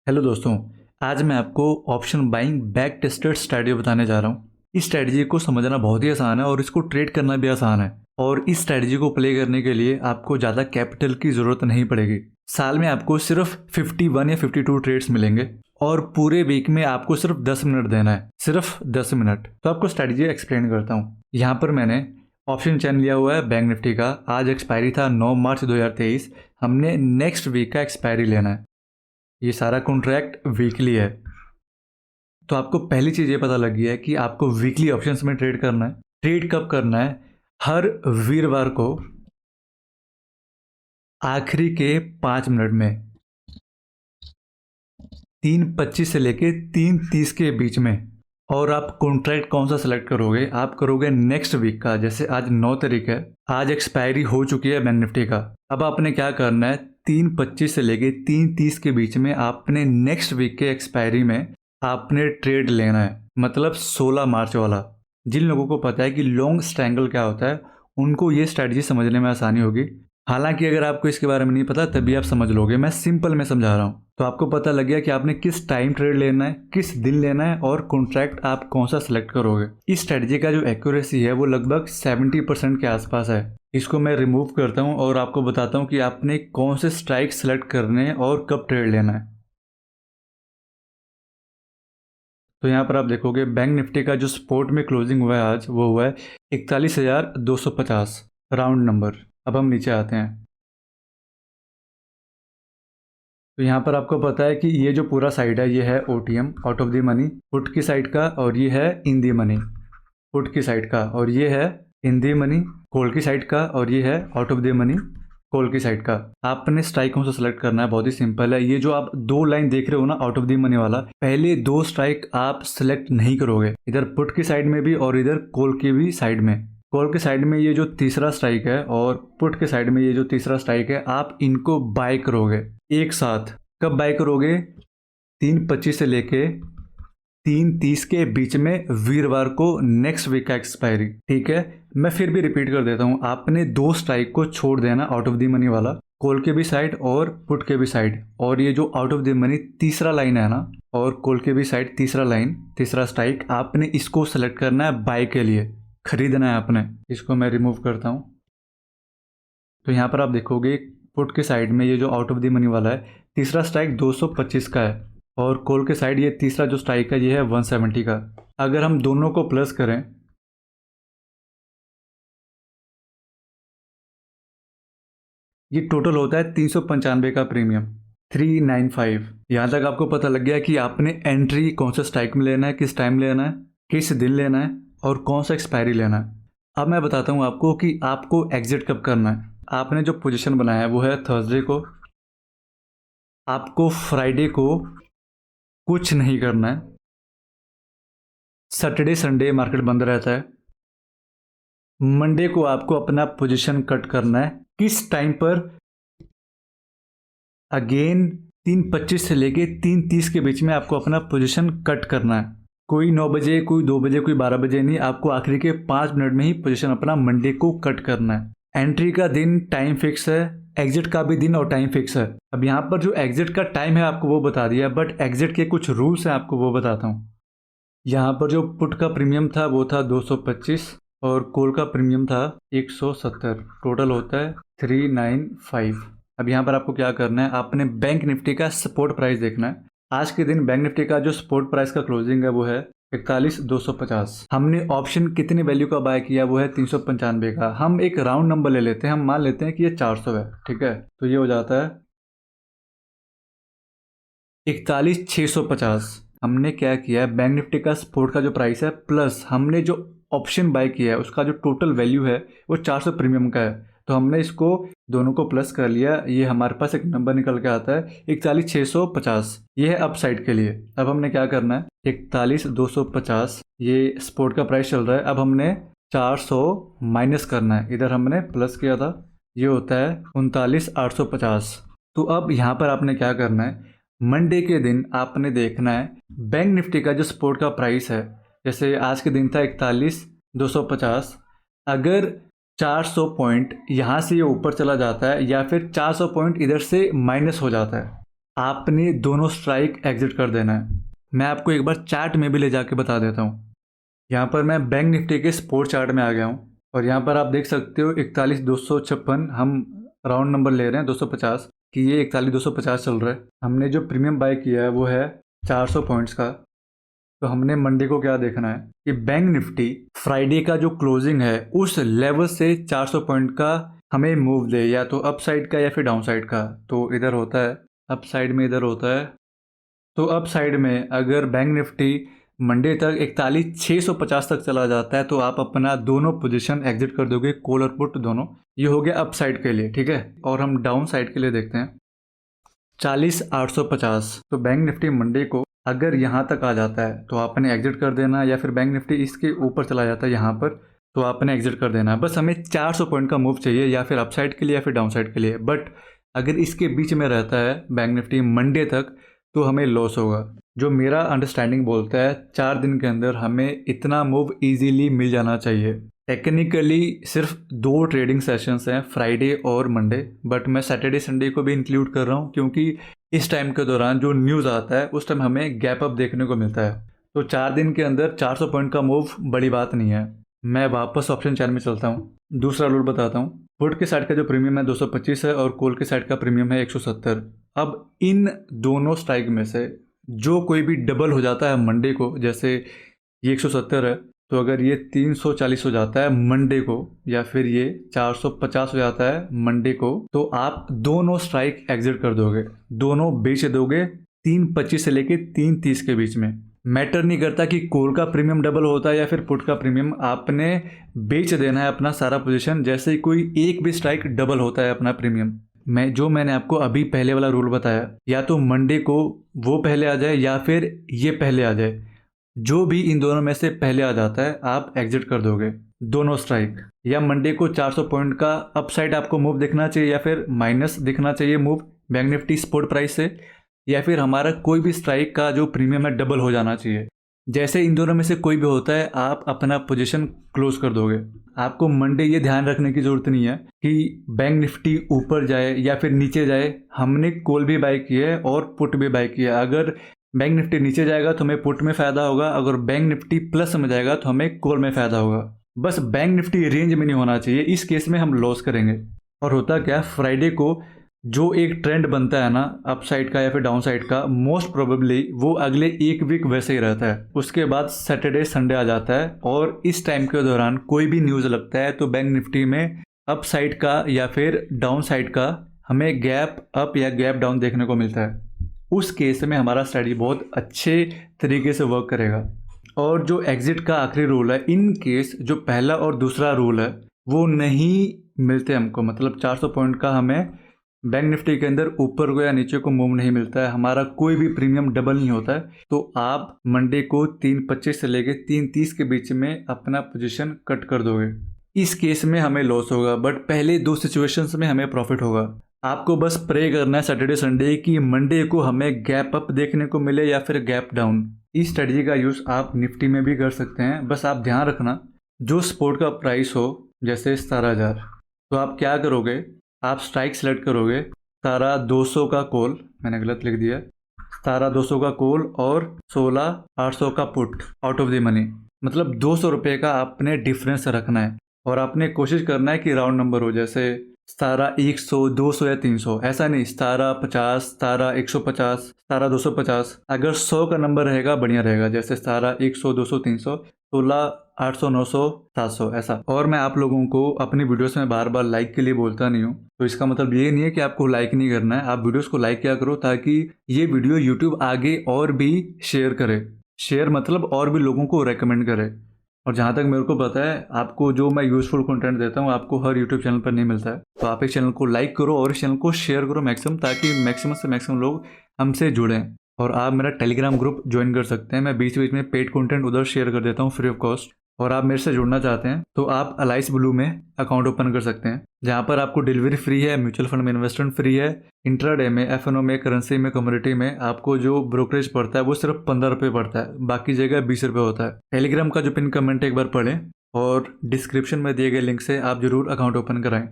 Hello दोस्तों। आज मैं आपको option buying back tested strategy बताने जा रहा हूँ। इस स्ट्रैटेजी को समझना बहुत ही आसान है और इसको ट्रेड करना भी आसान है। और इस स्ट्रैटेजी को प्ले करने के लिए आपको ज़्यादा कैपिटल की ज़रूरत नहीं पड़ेगी। साल में आपको सिर्फ 51 या 52 ट्रेड्स मिलेंगे और पूरे वीक में आपको सिर्फ 10 मिनट देना है, सिर्फ 10 मिनट। तो आपको स्ट्रैटेजी एक्सप्लेन करता हूँ। यहाँ पर मैंने ऑप्शन चैन लिया हुआ है बैंक निफ्टी का। आज एक्सपायरी था 9 मार्च 2023। हमने नेक्स्ट वीक का एक्सपायरी लेना है। ये सारा कॉन्ट्रैक्ट वीकली है। तो आपको पहली चीज़ ये पता लग गई है कि आपको वीकली ऑप्शंस में ट्रेड करना है। ट्रेड कब करना है? हर वीरवार को आखिरी के 5 मिनट में 3:25 से लेके 3:30 के बीच में। और आप कॉन्ट्रैक्ट कौन सा सेलेक्ट करोगे? आप करोगे नेक्स्ट वीक का। जैसे आज 9 तारीख है, आज एक्सपायरी हो चुकी है बैंक निफ्टी का। अब आपने क्या करना है, 3:25 से लेके 3:30 के बीच में आपने नेक्स्ट वीक के एक्सपायरी में आपने ट्रेड लेना है। मतलब 16 मार्च वाला। जिन लोगों को पता है कि लॉन्ग स्ट्रैंगल क्या होता है, उनको ये स्ट्रैटेजी समझने में आसानी होगी। हालांकि अगर आपको इसके बारे में नहीं पता तभी आप समझ लोगे। मैं सिंपल में समझा रहा हूँ। तो आपको पता लग गया कि आपने किस टाइम ट्रेड लेना है, किस दिन लेना है और कॉन्ट्रैक्ट आप कौन सा सिलेक्ट करोगे। इस स्ट्रेटजी का जो एक्यूरेसी है वो लगभग 70% के आसपास है। इसको मैं रिमूव करता हूँ और आपको बताता हूँ कि आपने कौन से स्ट्राइक सेलेक्ट करने हैं और कब ट्रेड लेना है। तो यहाँ पर आप देखोगे बैंक निफ्टी का जो स्पोर्ट में क्लोजिंग हुआ है आज, वो हुआ है 41,250 राउंड नंबर। अब हम नीचे आते हैं। तो यहाँ पर आपको पता है कि ये जो पूरा साइड है ये है OTM, out of the money, put की साइड का, और ये है इन दी मनी, पुट की साइड का, और ये है इन दी मनी, कॉल की साइड का, और ये है out of the money, call की साइड का। आपने स्ट्राइक कौन सा सेलेक्ट करना है? बहुत ही सिंपल है। ये जो आप दो लाइन देख रहे हो ना आउट ऑफ द मनी वाला, पहले दो स्ट्राइक आप सेलेक्ट नहीं करोगे, इधर पुट की साइड में भी और इधर कॉल की भी साइड में। कॉल के साइड में ये जो तीसरा स्ट्राइक है और पुट के साइड में ये जो तीसरा स्ट्राइक है, आप इनको बाय करोगे एक साथ। कब बाय करोगे? 3:25 से लेके 3:30 के बीच में वीरवार को, नेक्स्ट वीक का एक्सपायरी। ठीक है, मैं फिर भी रिपीट कर देता हूँ। आपने दो स्ट्राइक को छोड़ देना, आउट ऑफ द मनी वाला, कॉल के भी साइड और पुट के भी साइड। और ये जो आउट ऑफ द मनी तीसरा लाइन है ना, और कॉल के भी साइड तीसरा लाइन, तीसरा स्ट्राइक, आपने इसको सेलेक्ट करना है बाय के लिए, खरीदना है आपने। इसको मैं रिमूव करता हूँ। तो यहाँ पर आप देखोगे पुट के साइड में ये जो आउट ऑफ द मनी वाला है, तीसरा स्ट्राइक 225 का है, और कॉल के साइड ये तीसरा जो स्ट्राइक है ये है 170 का। अगर हम दोनों को प्लस करें, ये टोटल होता है 395 का प्रीमियम, 395। यहाँ तक आपको पता लग गया कि आपने एंट्री कौन सा स्ट्राइक में लेना है, किस टाइम लेना है, किस दिन लेना है और कौन सा एक्सपायरी लेना है। अब मैं बताता हूँ आपको कि आपको एग्जिट कब करना है। आपने जो पोजीशन बनाया है वो है थर्सडे को। आपको फ्राइडे को कुछ नहीं करना है। सैटरडे संडे मार्केट बंद रहता है। मंडे को आपको अपना पोजीशन कट करना है। किस टाइम पर? अगेन 3:25 से लेके 3:30 के बीच में आपको अपना पोजीशन कट करना है। कोई 9 बजे, कोई 2 बजे, कोई 12 बजे नहीं, आपको आखिरी के 5 मिनट में ही पोजीशन अपना मंडे को कट करना है। एंट्री का दिन टाइम फिक्स है, एग्जिट का भी दिन और टाइम फिक्स है। अब यहाँ पर जो एग्जिट का टाइम है आपको वो बता दिया, बट एग्जिट के कुछ रूल्स हैं, आपको वो बताता हूँ। यहाँ पर जो पुट का प्रीमियम था वो था 225 और कॉल का प्रीमियम था 170। टोटल होता है 395। अब यहाँ पर आपको क्या करना है, आपने बैंक निफ्टी का सपोर्ट प्राइस देखना है। आज के दिन बैंक निफ्टी का जो सपोर्ट प्राइस का क्लोजिंग है वो है 41,250। हमने ऑप्शन कितनी वैल्यू का बाय किया? वो है 395 का। हम एक राउंड नंबर ले लेते हैं, हम मान लेते हैं कि ये 400 है। ठीक है, तो ये हो जाता है 41,650। हमने क्या किया है, बैंक निफ्टी का सपोर्ट का जो प्राइस है प्लस हमने जो ऑप्शन बाय किया है उसका जो टोटल वैल्यू है वो 400 प्रीमियम का है। तो हमने इसको दोनों को प्लस कर लिया। ये हमारे पास एक नंबर निकल के आता है 41,650। ये है अपसाइड के लिए। अब हमने क्या करना है, 41,250 ये सपोर्ट का प्राइस चल रहा है। अब हमने 400 माइनस करना है, इधर हमने प्लस किया था, ये होता है 39,850। तो अब यहाँ पर आपने क्या करना है, मंडे के दिन आपने देखना है बैंक निफ्टी का जो सपोर्ट का प्राइस है। जैसे आज के दिन था 41,250। अगर 400 पॉइंट यहाँ से ये ऊपर चला जाता है या फिर 400 पॉइंट इधर से माइनस हो जाता है, आपने दोनों स्ट्राइक एग्जिट कर देना है। मैं आपको एक बार चार्ट में भी ले जाके बता देता हूँ। यहाँ पर मैं बैंक निफ्टी के स्पोर्ट चार्ट में आ गया हूँ और यहाँ पर आप देख सकते हो 41,256, हम राउंड नंबर ले रहे हैं 250 कि ये 41,250 चल रहा है। हमने जो प्रीमियम बाय किया है वो है 400 पॉइंट्स का। तो हमने मंडे को क्या देखना है कि बैंक निफ्टी फ्राइडे का जो क्लोजिंग है उस लेवल से 400 पॉइंट का हमें मूव दे, या तो अप साइड का या फिर डाउन साइड का। तो इधर होता है अप साइड में, इधर होता है। तो अप साइड में अगर बैंक निफ्टी मंडे तक 41,650 तक चला जाता है तो आप अपना दोनों पोजीशन एग्जिट कर दोगे, कॉल और पुट दोनों। ये हो गया अप साइड के लिए, ठीक है। और हम डाउन साइड के लिए देखते हैं 40,850। तो बैंक निफ्टी मंडे को अगर यहाँ तक आ जाता है तो आपने एग्जिट कर देना, या फिर बैंक निफ्टी इसके ऊपर चला जाता है यहाँ पर तो आपने एग्जिट कर देना। बस हमें 400 पॉइंट का मूव चाहिए, या फिर अप साइड के लिए या फिर डाउन साइड के लिए। बट अगर इसके बीच में रहता है बैंक निफ्टी मंडे तक तो हमें लॉस होगा। जो मेरा अंडरस्टैंडिंग बोलता है 4 दिन के अंदर हमें इतना मूव इजीली मिल जाना चाहिए। टेक्निकली सिर्फ 2 ट्रेडिंग सेशंस हैं, फ्राइडे और मंडे, बट मैं सैटरडे संडे को भी इंक्लूड कर रहा हूँ क्योंकि इस टाइम के दौरान जो न्यूज़ आता है उस टाइम हमें गैप अप देखने को मिलता है। तो 4 दिन के अंदर 400 पॉइंट का मूव बड़ी बात नहीं है। मैं वापस ऑप्शन चार्ट में चलता हूँ, दूसरा रूल बताता हूँ। पुट के साइड का जो प्रीमियम है 225 है और कॉल के साइड का प्रीमियम है 170। अब इन दोनों स्ट्राइक में से जो कोई भी डबल हो जाता है मंडे को, जैसे ये 170 है तो अगर ये 340 हो जाता है मंडे को, या फिर ये 450 हो जाता है मंडे को, तो आप दोनों स्ट्राइक एग्जिट कर दोगे, दोनों बेच दोगे 325 से लेके 330 के बीच में। मैटर नहीं करता कि कॉल का प्रीमियम डबल होता है या फिर पुट का प्रीमियम, आपने बेच देना है अपना सारा पोजीशन। जैसे ही कोई एक भी स्ट्राइक डबल होता है अपना प्रीमियम, मैंने आपको अभी पहले वाला रूल बताया, या तो मंडे को वो पहले आ जाए या फिर ये पहले आ जाए, जो भी इन दोनों में से पहले आ जाता है आप एग्जिट कर दोगे दोनों स्ट्राइक। या मंडे को 400 पॉइंट का अपसाइड आपको मूव दिखना चाहिए या फिर माइनस दिखना चाहिए move bank Nifty spot price से, या फिर हमारा कोई भी स्ट्राइक का जो प्रीमियम है डबल हो जाना चाहिए। जैसे इन दोनों में से कोई भी होता है आप अपना पोजीशन क्लोज कर दोगे। आपको मंडे ये ध्यान रखने की ज़रूरत नहीं है कि बैंक निफ्टी ऊपर जाए या फिर नीचे जाए। हमने कॉल भी बाय किया है और पुट भी बाय किया है। अगर बैंक निफ्टी नीचे जाएगा तो हमें पुट में फ़ायदा होगा, अगर बैंक निफ्टी प्लस में जाएगा तो हमें कॉल में फ़ायदा होगा। बस बैंक निफ्टी रेंज में नहीं होना चाहिए, इस केस में हम लॉस करेंगे। और होता क्या, फ्राइडे को जो एक ट्रेंड बनता है ना अप साइड का या फिर डाउन साइड का, मोस्ट प्रोबेबली वो अगले एक वीक वैसे ही रहता है। उसके बाद सैटरडे संडे आ जाता है और इस टाइम के दौरान कोई भी न्यूज़ लगता है तो बैंक निफ्टी में अप साइड का या फिर डाउन साइड का हमें गैप अप या गैप डाउन देखने को मिलता है। उस केस में हमारा स्ट्रेटजी बहुत अच्छे तरीके से वर्क करेगा। और जो एग्जिट का आखिरी रूल है, इन केस जो पहला और दूसरा रूल है वो नहीं मिलते हमको, मतलब 400 पॉइंट का हमें बैंक निफ्टी के अंदर ऊपर को या नीचे को मूव नहीं मिलता है, हमारा कोई भी प्रीमियम डबल नहीं होता है, तो आप मंडे को 325 से लेके 330 के बीच में अपना पोजीशन कट कर दोगे। इस केस में हमें लॉस होगा, बट पहले 2 सिचुएशंस में हमें प्रॉफिट होगा। आपको बस प्रे करना है सैटरडे संडे कि मंडे को हमें गैप अप देखने को मिले या फिर गैप डाउन। इस स्ट्रेटजी का यूज़ आप निफ्टी में भी कर सकते हैं। बस आप ध्यान रखना जो स्पोर्ट का प्राइस हो, जैसे 17,000, तो आप क्या करोगे, आप स्ट्राइक सेलेक्ट करोगे 17,200 का कॉल, मैंने गलत लिख दिया, 17,200 का कॉल और 16,800 का put out of the money, मतलब 200 रुपये का आपने डिफरेंस रखना है। और आपने कोशिश करना है कि राउंड नंबर हो, जैसे 17,100, 200 या 300, ऐसा नहीं 17,50, 17,150, 17,250। अगर 100 का नंबर रहेगा बढ़िया रहेगा, जैसे 17,100, 200, 300, 16,800, 900, 700 ऐसा। और मैं आप लोगों को अपनी वीडियोस में बार बार लाइक के लिए बोलता नहीं हूँ, तो इसका मतलब ये नहीं है कि आपको लाइक नहीं करना है। आप वीडियोस को लाइक किया करो ताकि ये वीडियो यूट्यूब आगे और भी शेयर करे। शेयर मतलब और भी लोगों को रेकमेंड करे। और जहाँ तक मेरे को पता है, आपको जो मैं यूज़फुल कंटेंट देता हूँ आपको हर यूट्यूब चैनल पर नहीं मिलता है। तो आप इस चैनल को लाइक करो और इस चैनल को शेयर करो मैक्सिमम, ताकि मैक्सिमम से मैक्सिमम लोग हमसे जुड़ें। और आप मेरा टेलीग्राम ग्रुप ज्वाइन कर सकते हैं, मैं बीच बीच में पेड कंटेंट उधर शेयर कर देता हूँ फ्री ऑफ कॉस्ट। और आप मेरे से जुड़ना चाहते हैं तो आप अलाइस ब्लू में अकाउंट ओपन कर सकते हैं, जहाँ पर आपको डिलीवरी फ्री है, म्यूचुअल फंड में इन्वेस्टमेंट फ्री है, इंट्राडे में, एफएनओ में, करेंसी में, कमोडिटी में आपको जो ब्रोकरेज पड़ता है वो सिर्फ 15 रुपये पड़ता है, बाकी जगह 20 रुपये होता है। टेलीग्राम का जो पिन कमेंट एक बार पढ़ें और डिस्क्रिप्शन में दिए गए लिंक से आप जरूर अकाउंट ओपन कराएं।